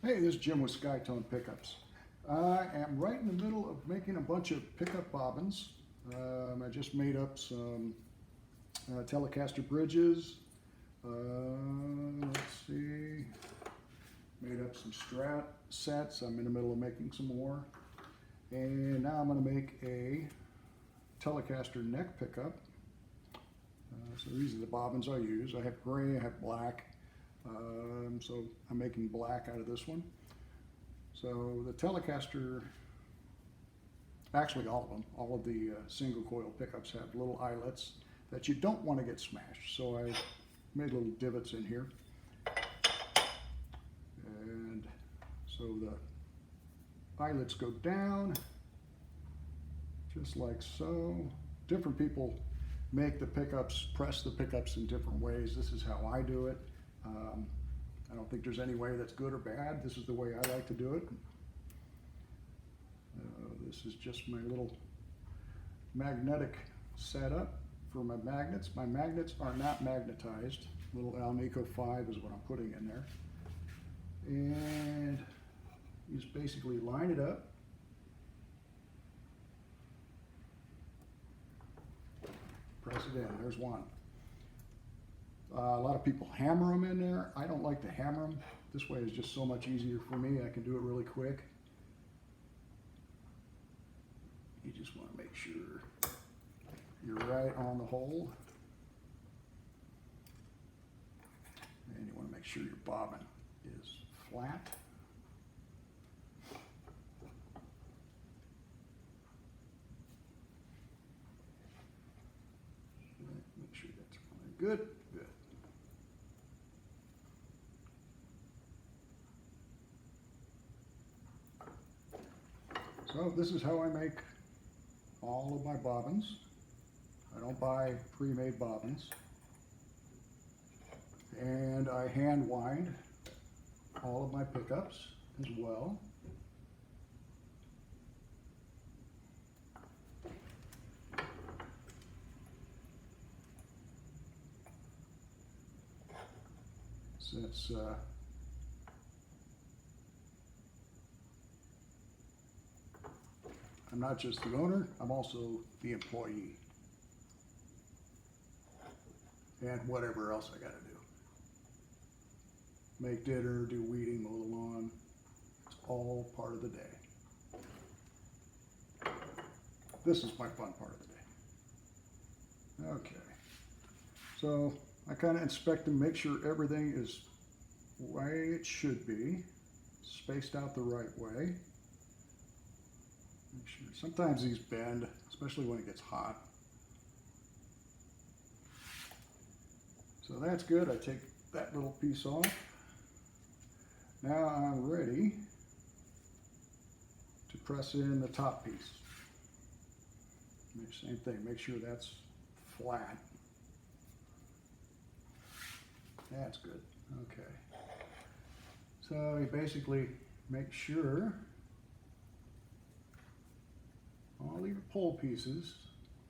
Hey, this is Jim with Skytone Pickups. I am right in the middle of making a bunch of pickup bobbins. I just made up some Telecaster bridges. Let's see, made up some Strat sets. I'm in the middle of making some more. And now I'm going to make a Telecaster neck pickup. So these are the bobbins I use. I have gray, I have black. So I'm making black out of this one. So the Telecaster, actually all of the single coil pickups have little eyelets that you don't want to get smashed. So I made little divots in here. And so the eyelets go down, just like so. Different people make the pickups, press the pickups in different ways. This is how I do it. I don't think there's any way that's good or bad. This is the way I like to do it. This is just my little magnetic setup for my magnets. My magnets are not magnetized. Little Alnico 5 is what I'm putting in there. And you just basically line it up. Press it in, there's one. A lot of people hammer them in there. I don't like to hammer them. This way is just so much easier for me. I can do it really quick. You just want to make sure you're right on the hole. And you want to make sure your bobbin is flat. Make sure that's really good. Good. So this is how I make all of my bobbins. I don't buy pre-made bobbins. And I hand wind all of my pickups as well. Since I'm not just the owner, I'm also the employee. And whatever else I gotta do. Make dinner, do weeding, mow the lawn. It's all part of the day. This is my fun part of the day. Okay. So I kind of inspect and make sure everything is the way it should be. Spaced out the right way. Make sure. Sometimes these bend, especially when it gets hot. So that's good. I take that little piece off. Now I'm ready to press in the top piece. Same thing, make sure that's flat. That's good. Okay. So you basically make sure all your pole pieces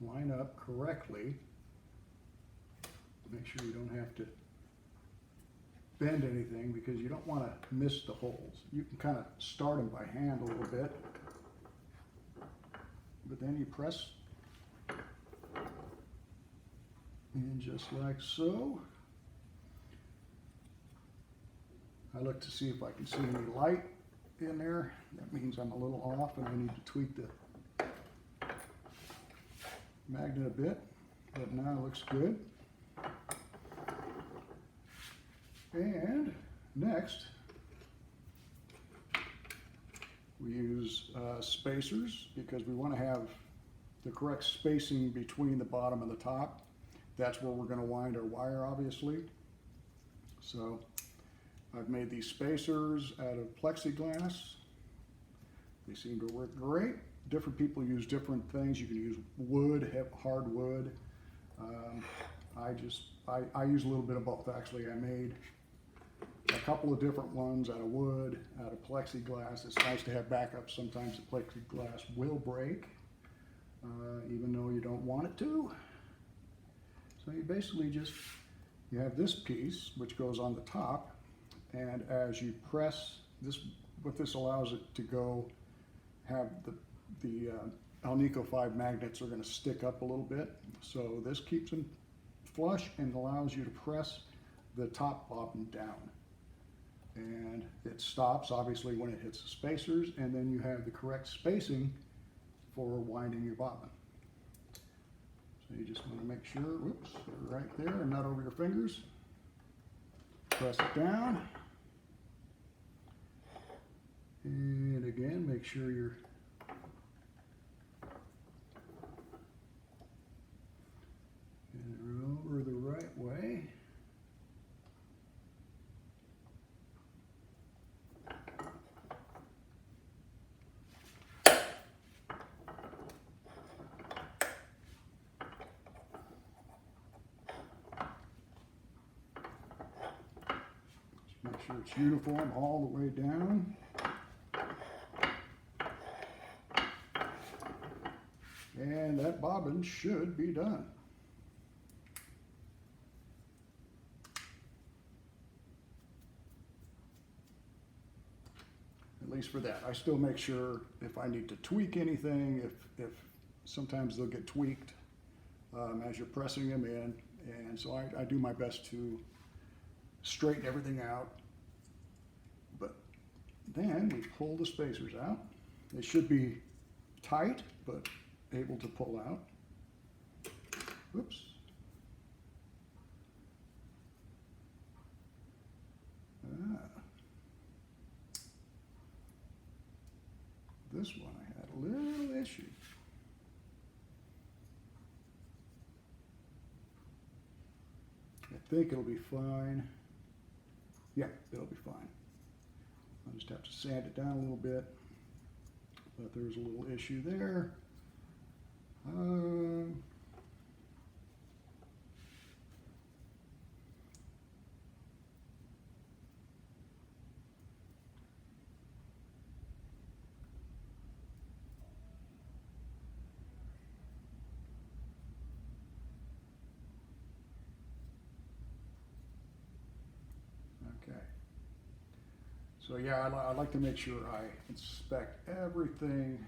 line up correctly. Make sure you don't have to bend anything because you don't want to miss the holes. You can kind of start them by hand a little bit, but then you press in just like so. I look to see if I can see any light in there. That means I'm a little off and I need to tweak the magnet a bit, but now it looks good. And next, we use spacers because we want to have the correct spacing between the bottom and the top. That's where we're going to wind our wire, obviously. So I've made these spacers out of plexiglass. They seem to work great. Different people use different things. You can use wood, hard wood. I use a little bit of both. Actually, I made a couple of different ones out of wood, out of plexiglass. It's nice to have backup. Sometimes the plexiglass will break, even though you don't want it to. So you basically you have this piece, which goes on the top, and as you press what this allows it to go, have the Alnico 5 magnets are going to stick up a little bit. So this keeps them flush and allows you to press the top bobbin down. And it stops obviously when it hits the spacers, and then you have the correct spacing for winding your bobbin. So you just want to make sure, whoops, they're right there and not over your fingers. Press it down. And again, make sure you're over the right way. Just make sure it's uniform all the way down. And that bobbin should be done. At least for that. I still make sure if I need to tweak anything, if sometimes they'll get tweaked as you're pressing them in. And so I do my best to straighten everything out. But then we pull the spacers out. They should be tight, but able to pull out. Oops. This one I had a little issue. I think it'll be fine. Yeah, it'll be fine. I'll just have to sand it down a little bit. But there's a little issue there. Okay. So yeah, I like to make sure I inspect everything.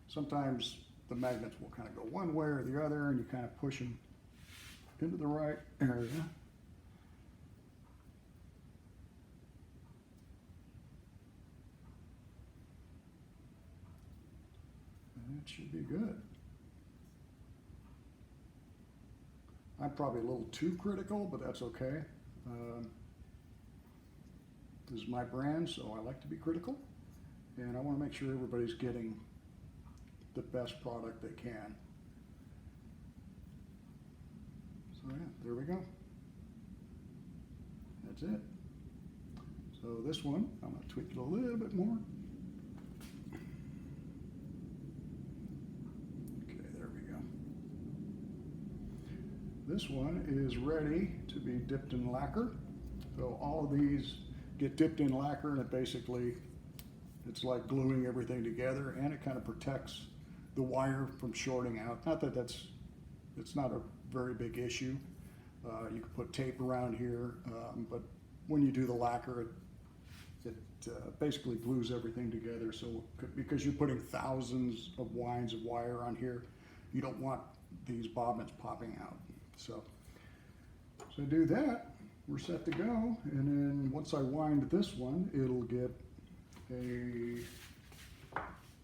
Sometimes the magnets will kind of go one way or the other, and you kind of push them into the right area. And that should be good. I'm probably a little too critical, but that's okay. This is my brand, so I like to be critical, and I want to make sure everybody's getting the best product they can. So yeah, there we go. That's it. So this one, I'm going to tweak it a little bit more. Okay, there we go. This one is ready to be dipped in lacquer. So all of these get dipped in lacquer, and it basically, it's like gluing everything together, and it kind of protects the wire from shorting out. Not that it's not a very big issue. You can put tape around here, but when you do the lacquer, it basically glues everything together. So because you're putting thousands of winds of wire on here, you don't want these bobbins popping out. So do that, we're set to go. And then once I wind this one, it'll get a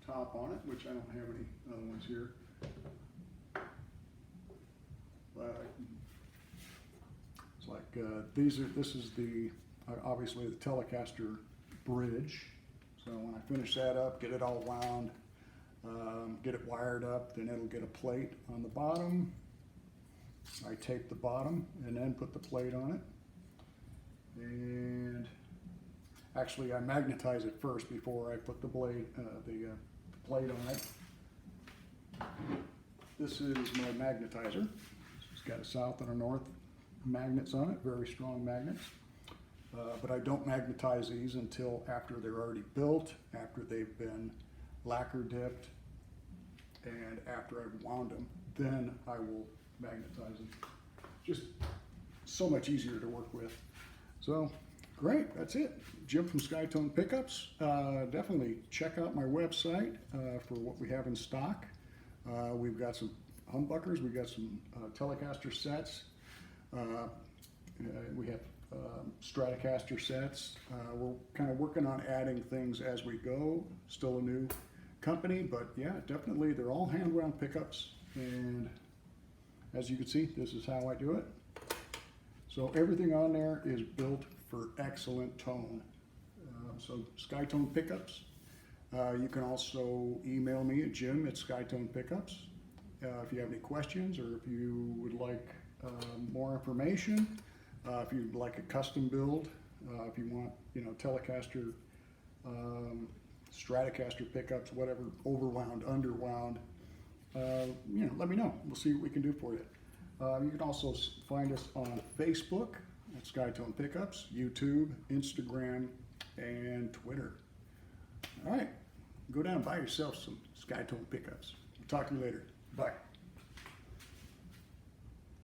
top on it, which I don't have any other ones here. But it's like this is the obviously the Telecaster bridge. So when I finish that up, get it all wound, get it wired up, then it'll get a plate on the bottom. I tape the bottom and then put the plate on it. And actually, I magnetize it first before I put the blade, the plate on it. This is my magnetizer. It's got a south and a north magnets on it, very strong magnets. But I don't magnetize these until after they're already built, after they've been lacquer dipped, and after I've wound them. Then I will magnetize them. Just so much easier to work with. So Great, that's it. Jim from Skytone Pickups. Definitely check out my website for what we have in stock. We've got some humbuckers, we've got some Telecaster sets. We have Stratocaster sets. We're kind of working on adding things as we go. Still a new company, but yeah, definitely they're all hand-wound pickups. And as you can see, this is how I do it. So everything on there is built for excellent tone. So Skytone Pickups. You can also email me at jim@skytonepickups. If you have any questions or if you would like more information, if you'd like a custom build, if you want, Telecaster, Stratocaster pickups, whatever, overwound, underwound, let me know. We'll see what we can do for you. You can also find us on Facebook at Skytone Pickups, YouTube, Instagram, and Twitter. All right, go down and buy yourself some Skytone Pickups. Talk to you later. Bye.